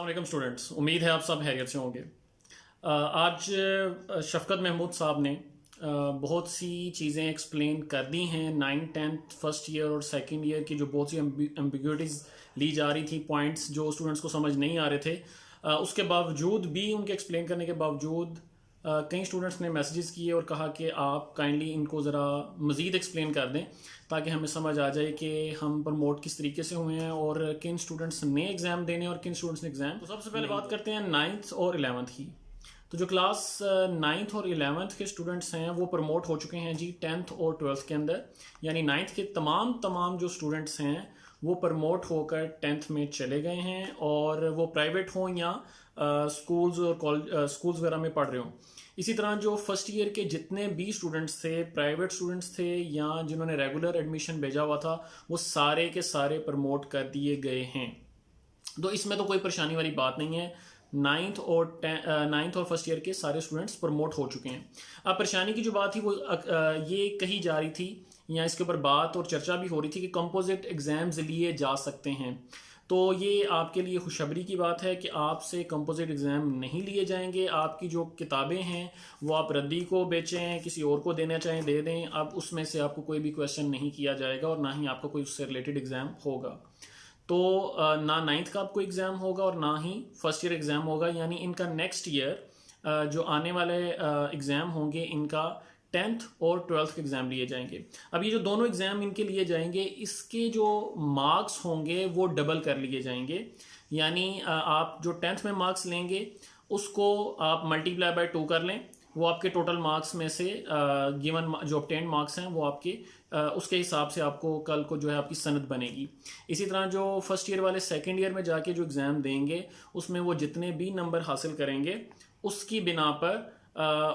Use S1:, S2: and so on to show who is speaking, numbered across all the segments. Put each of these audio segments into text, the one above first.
S1: अस्सलाम स्टूडेंट्स, उम्मीद है आप सब खैरियत से होंगे। आज शफकत महमूद साहब ने बहुत सी चीज़ें एक्सप्लेन कर दी हैं। 9th 10th फर्स्ट ईयर और सेकंड ईयर की जो बहुत सी एम्बिग्यूटिज़ ली जा रही थी, पॉइंट्स जो स्टूडेंट्स को समझ नहीं आ रहे थे, उसके बावजूद भी, उनके एक्सप्लेन करने के बावजूद कई स्टूडेंट्स ने मैसेजेस किए और कहा कि आप काइंडली इनको ज़रा मज़ीद एक्सप्लेन कर दें ताकि हमें समझ आ जाए कि हम प्रमोट किस तरीके से हुए हैं और किन स्टूडेंट्स ने एग्ज़ाम देने और किन स्टूडेंट्स ने एग्ज़ाम। तो सबसे पहले बात करते हैं 9th और 11th की। तो जो क्लास 9th और 11th के स्टूडेंट्स हैं वो प्रमोट हो चुके हैं जी 10th और 12th के अंदर। यानी 9th के तमाम जो स्टूडेंट्स हैं वो प्रमोट होकर 10th में चले गए हैं, और वो प्राइवेट हों या स्कूल्स और कॉलेज स्कूल्स वगैरह में पढ़ रहे हों। इसी तरह जो फर्स्ट ईयर के जितने भी स्टूडेंट्स थे, प्राइवेट स्टूडेंट्स थे या जिन्होंने रेगुलर एडमिशन भेजा हुआ था, वो सारे के सारे प्रमोट कर दिए गए हैं। तो इसमें तो कोई परेशानी वाली बात नहीं है। 9th और फर्स्ट ईयर के सारे स्टूडेंट्स प्रमोट हो चुके हैं। अब परेशानी की जो बात थी वो ये कही जा रही थी या इसके ऊपर बात और चर्चा भी हो रही थी कि कंपोजिट एग्जाम्स लिए जा सकते हैं। तो ये आपके लिए खुशखबरी की बात है कि आपसे कंपोजिट एग्ज़ाम नहीं लिए जाएंगे। आपकी जो किताबें हैं वो आप रद्दी को बेचें, किसी और को देना चाहें दे दें, अब उसमें से आपको कोई भी क्वेश्चन नहीं किया जाएगा और ना ही आपका कोई उससे रिलेटेड एग्ज़ाम होगा। तो ना 9th का आपको एग्ज़ाम होगा और ना ही फर्स्ट ईयर एग्ज़ाम होगा। यानी इनका नेक्स्ट ईयर जो आने वाले एग्ज़ाम होंगे, इनका 10th और 12th के एग्ज़ाम लिए जाएंगे। अब ये जो दोनों एग्ज़ाम इनके लिए जाएंगे, इसके जो मार्क्स होंगे वो डबल कर लिए जाएंगे। यानी आप जो 10th में मार्क्स लेंगे उसको आप मल्टीप्लाई बाय 2 कर लें, वो आपके टोटल मार्क्स में से गिवन जो ऑब्टेन्ड मार्क्स हैं वो आपके उसके हिसाब से आपको कल को जो है आपकी सनद बनेगी। इसी तरह जो फर्स्ट ईयर वाले सेकंड ईयर में जाके जो एग्ज़ाम देंगे उसमें वो जितने भी नंबर हासिल करेंगे उसकी बिना पर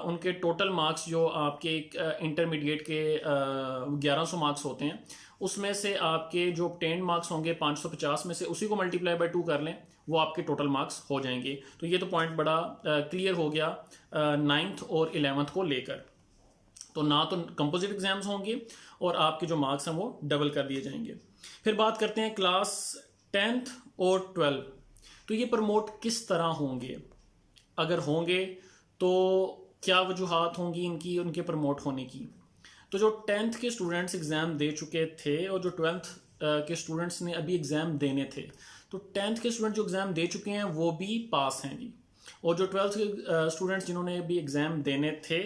S1: उनके टोटल मार्क्स जो आपके इंटरमीडिएट के 1100 मार्क्स होते हैं, उसमें से आपके जो ऑब्टेन्ड मार्क्स होंगे 550 में से उसी को मल्टीप्लाई बाय 2 कर लें, वो आपके टोटल मार्क्स हो जाएंगे। तो ये तो पॉइंट बड़ा क्लियर हो गया 9th और 11th को लेकर। तो ना तो कंपोजिट एग्जाम्स होंगे और आपके जो मार्क्स हैं वो डबल कर दिए जाएंगे। फिर बात करते हैं क्लास 10th और 12। तो ये प्रमोट किस तरह होंगे, अगर होंगे तो क्या वजूहात होंगी इनकी, उनके प्रमोट होने की। तो जो 10th के स्टूडेंट्स एग्ज़ाम दे चुके थे और जो 12th के स्टूडेंट्स ने अभी एग्ज़ाम देने थे, तो 10th के स्टूडेंट जो एग्ज़ाम दे चुके हैं वो भी पास हैं जी, और जो 12th के स्टूडेंट्स जिन्होंने अभी एग्ज़ाम देने थे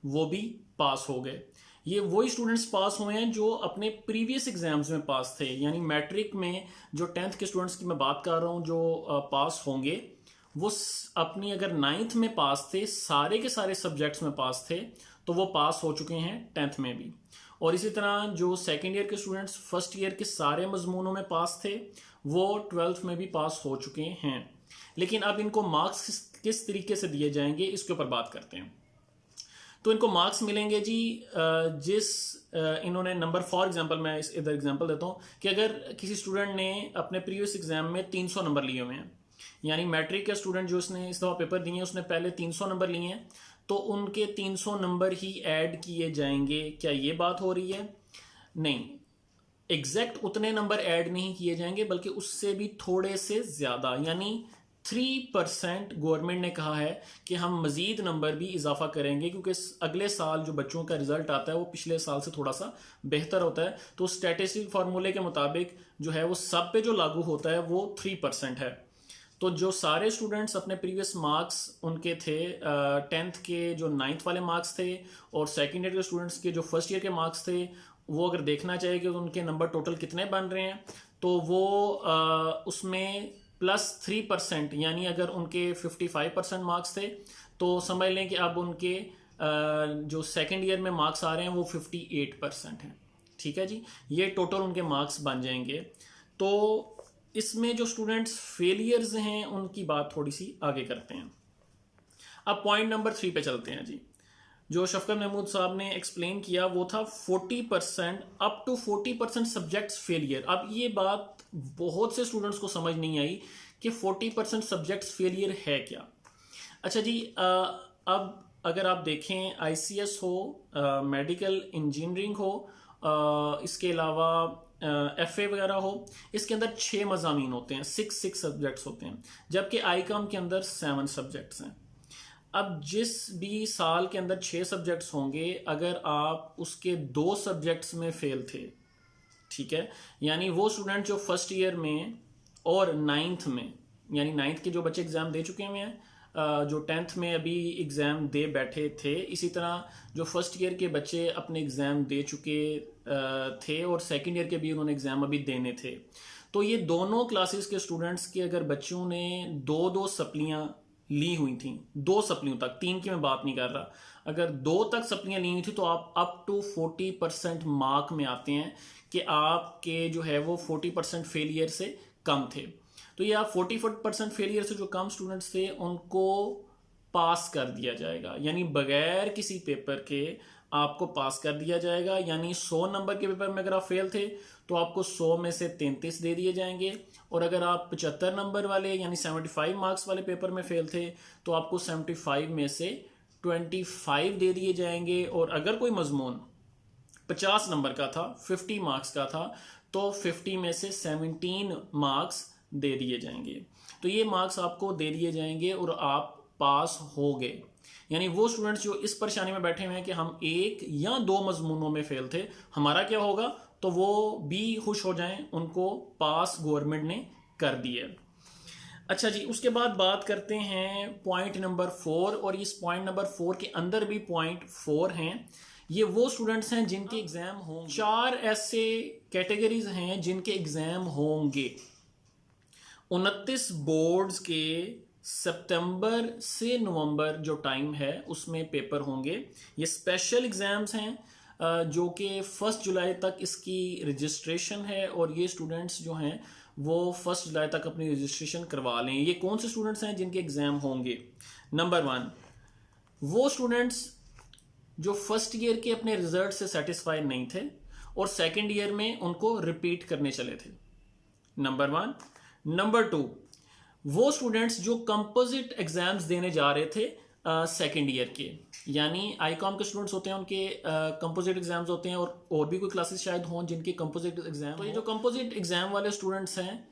S1: वो भी पास हो गए। ये वही स्टूडेंट्स पास हुए हैं जो अपने प्रीवियस एग्जाम्स में पास थे। यानी मैट्रिक में जो 10th के स्टूडेंट्स की मैं बात कर रहा हूँ जो पास होंगे, वो अपनी अगर 9th में पास थे, सारे के सारे सब्जेक्ट्स में पास थे, तो वो पास हो चुके हैं 10th में भी। और इसी तरह जो सेकेंड ईयर के स्टूडेंट्स फर्स्ट ईयर के सारे मजमूनों में पास थे, वो 12th में भी पास हो चुके हैं। लेकिन अब इनको मार्क्स किस तरीके से दिए जाएंगे, इसके ऊपर बात करते हैं। तो इनको मार्क्स मिलेंगे जी जिस इन्होंने नंबर, फॉर एग्जांपल मैं इधर एग्जांपल देता हूँ कि अगर किसी स्टूडेंट ने अपने प्रीवियस एग्जाम में 300 नंबर लिए हुए हैं, यानी मैट्रिक का स्टूडेंट जो उसने इस दफ़ा पेपर दिए उसने पहले 300 नंबर लिए हैं, तो उनके 300 नंबर ही ऐड किए जाएंगे। क्या ये बात हो रही है? नहीं, एग्जैक्ट उतने नंबर ऐड नहीं किए जाएंगे बल्कि उससे भी थोड़े से ज़्यादा, यानी 3% गवर्नमेंट ने कहा है कि हम मज़ीद नंबर भी इजाफा करेंगे, क्योंकि अगले साल जो बच्चों का रिजल्ट आता है वो पिछले साल से थोड़ा सा बेहतर होता है। तो स्टैटिस्टिक फार्मूले के मुताबिक जो है वो सब पे जो लागू होता है वो 3% है। तो जो सारे स्टूडेंट्स अपने प्रीवियस मार्क्स उनके थे 10th के जो 9th वाले मार्क्स थे और सेकेंड ईयर के स्टूडेंट्स के जो फर्स्ट ईयर के मार्क्स थे, वो अगर देखना चाहिए कि उनके नंबर टोटल कितने बन रहे हैं, तो वो उसमें +3%, यानी अगर उनके 55% मार्क्स थे तो समझ लें कि अब उनके जो सेकेंड ईयर में मार्क्स आ रहे हैं वो 58% हैं। ठीक है जी, ये टोटल उनके मार्क्स बन जाएंगे। तो इसमें जो स्टूडेंट्स फेलियर्स हैं उनकी बात थोड़ी सी आगे करते हैं। अब पॉइंट नंबर 3 पे चलते हैं जी। जो शफकत महमूद साहब ने एक्सप्लेन किया वो था 40% अप टू 40% सब्जेक्ट्स फेलियर। अब ये बात बहुत से स्टूडेंट्स को समझ नहीं आई कि 40% सब्जेक्ट्स फेलियर है क्या। अच्छा जी, अब अगर आप देखें ICS हो, मेडिकल इंजीनियरिंग हो, इसके अलावा FA वगैरह हो, इसके अंदर 6 मज़ामीन होते हैं, 6 सब्जेक्ट्स होते हैं, जबकि ICOM के अंदर 7 सब्जेक्ट्स हैं। अब जिस भी साल के अंदर 6 सब्जेक्ट्स होंगे, अगर आप उसके 2 सब्जेक्ट्स में फेल थे, ठीक है, यानी वो स्टूडेंट जो फर्स्ट ईयर में और 9th में, यानी 9th के जो बच्चे एग्ज़ाम दे चुके हुए हैं, जो 10th में अभी एग्ज़ाम दे बैठे थे, इसी तरह जो फर्स्ट ईयर के बच्चे अपने एग्ज़ाम दे चुके थे और सेकंड ईयर के भी उन्होंने एग्ज़ाम अभी देने थे, तो ये दोनों क्लासेस के स्टूडेंट्स के अगर बच्चों ने 2-2 सप्लियाँ ली हुई थी, 2 सप्लियों तक, 3 की मैं बात नहीं कर रहा, अगर 2 तक सप्लियाँ ली हुई थी, तो आप अप टू 40% मार्क में आते हैं कि आपके जो है वो 40% फेलियर से कम थे। तो ये आप 40% फेलियर से जो कम स्टूडेंट्स थे उनको पास कर दिया जाएगा, यानी बगैर किसी पेपर के आपको पास कर दिया जाएगा। यानी 100 नंबर के पेपर में अगर आप फेल थे तो आपको 100 में से 33 दे दिए जाएंगे, और अगर आप 75 नंबर वाले यानी 75 मार्क्स वाले पेपर में फेल थे तो आपको 75 में से 25 दे दिए जाएंगे, और अगर कोई मजमून 50 नंबर का था, 50 मार्क्स का था, तो 50 में से 17 मार्क्स दे दिए जाएंगे। तो ये मार्क्स आपको दे दिए जाएंगे और आप पास हो गए। यानी वो स्टूडेंट्स जो इस परेशानी में बैठे हुए हैं कि हम 1 या 2 मजमूनों में फेल थे, हमारा क्या होगा, तो वो भी खुश हो जाएं, उनको पास गवर्नमेंट ने कर दिया। अच्छा जी, उसके बाद बात करते हैं पॉइंट नंबर 4, और इस पॉइंट नंबर 4 के अंदर भी पॉइंट 4 हैं। ये वो स्टूडेंट्स हैं जिनके एग्जाम होंगे, 4 ऐसे कैटेगरीज हैं जिनके एग्जाम होंगे। 29 बोर्ड्स के सितंबर से नवंबर जो टाइम है उसमें पेपर होंगे। ये स्पेशल एग्जाम्स हैं जो कि 1 जुलाई तक इसकी रजिस्ट्रेशन है, और ये स्टूडेंट्स जो हैं वो 1 जुलाई तक अपनी रजिस्ट्रेशन करवा लें। ये कौन से स्टूडेंट्स हैं जिनके एग्जाम होंगे? नंबर 1, वो स्टूडेंट्स जो फर्स्ट ईयर के अपने रिजल्ट से सेटिस्फाई नहीं थे और सेकेंड ईयर में उनको रिपीट करने चले थे। नंबर 1। नंबर 2, वो स्टूडेंट्स जो कंपोजिट एग्जाम्स देने जा रहे थे सेकेंड ईयर के, यानी आईकॉम के स्टूडेंट्स होते हैं, उनके कंपोजिट एग्जाम्स होते हैं, और भी कोई क्लासेस शायद हों जिनके कंपोजिट एग्जाम। तो ये जो कंपोजिट एग्जाम वाले स्टूडेंट्स हैं,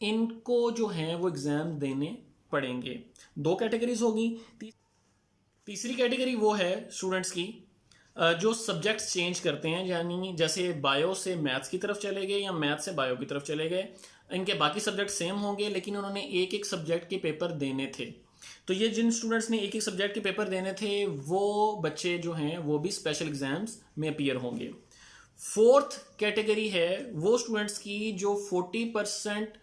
S1: इनको जो है वो एग्जाम देने पड़ेंगे। 2 कैटेगरीज होगी। तीसरी कैटेगरी वो है स्टूडेंट्स की जो सब्जेक्ट्स चेंज करते हैं, यानी जैसे बायो से मैथ्स की तरफ चले गए या मैथ्स से बायो की तरफ चले गए। इनके बाकी सब्जेक्ट सेम होंगे, लेकिन उन्होंने एक एक सब्जेक्ट के पेपर देने थे। तो ये जिन स्टूडेंट्स ने एक एक सब्जेक्ट के पेपर देने थे, वो बच्चे जो हैं वो भी स्पेशल एग्जाम्स में अपीयर होंगे। 4th कैटेगरी है वो स्टूडेंट्स की जो 40%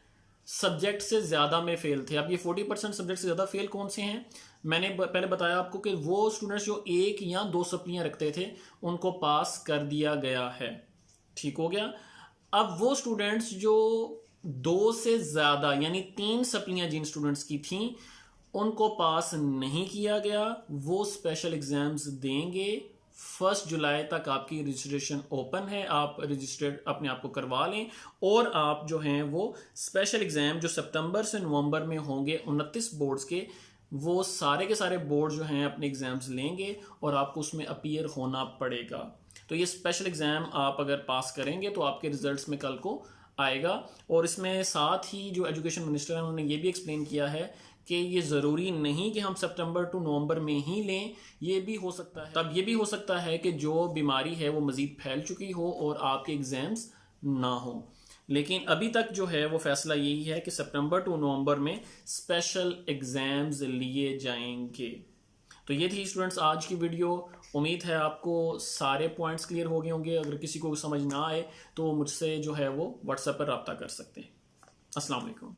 S1: सब्जेक्ट से ज़्यादा में फेल थे। अब ये 40% सब्जेक्ट से ज़्यादा फेल कौन से हैं? मैंने पहले बताया आपको कि वो स्टूडेंट्स जो 1 या 2 सप्लियाँ रखते थे उनको पास कर दिया गया है। ठीक हो गया। अब वो स्टूडेंट्स जो 2 से ज़्यादा यानी 3 सप्लियाँ जिन स्टूडेंट्स की थी उनको पास नहीं किया गया, वो स्पेशल एग्जाम्स देंगे। 1 जुलाई तक आपकी रजिस्ट्रेशन ओपन है, आप रजिस्टर्ड अपने आप को करवा लें, और आप जो हैं वो स्पेशल एग्जाम जो सितंबर से नवंबर में होंगे 29 बोर्ड्स के, वो सारे के सारे बोर्ड जो हैं अपने एग्जाम्स लेंगे और आपको उसमें अपीयर होना पड़ेगा। तो ये स्पेशल एग्जाम आप अगर पास करेंगे तो आपके रिजल्ट्स में कल को आएगा। और इसमें साथ ही जो एजुकेशन मिनिस्टर हैं उन्होंने ये भी एक्सप्लेन किया है कि ये ज़रूरी नहीं कि हम सितंबर टू नवंबर में ही लें, ये भी हो सकता है, तब ये भी हो सकता है कि जो बीमारी है वो मज़ीद फैल चुकी हो और आपके एग्ज़ाम्स ना हो। लेकिन अभी तक जो है वो फैसला यही है कि सितंबर टू नवंबर में स्पेशल एग्ज़ाम्स लिए जाएंगे। तो ये थी स्टूडेंट्स आज की वीडियो। उम्मीद है आपको सारे पॉइंट्स क्लियर हो गए होंगे। अगर किसी को समझ ना आए तो मुझसे जो है वो व्हाट्सएप पर रब्ता कर सकते हैं। अस्सलाम वालेकुम।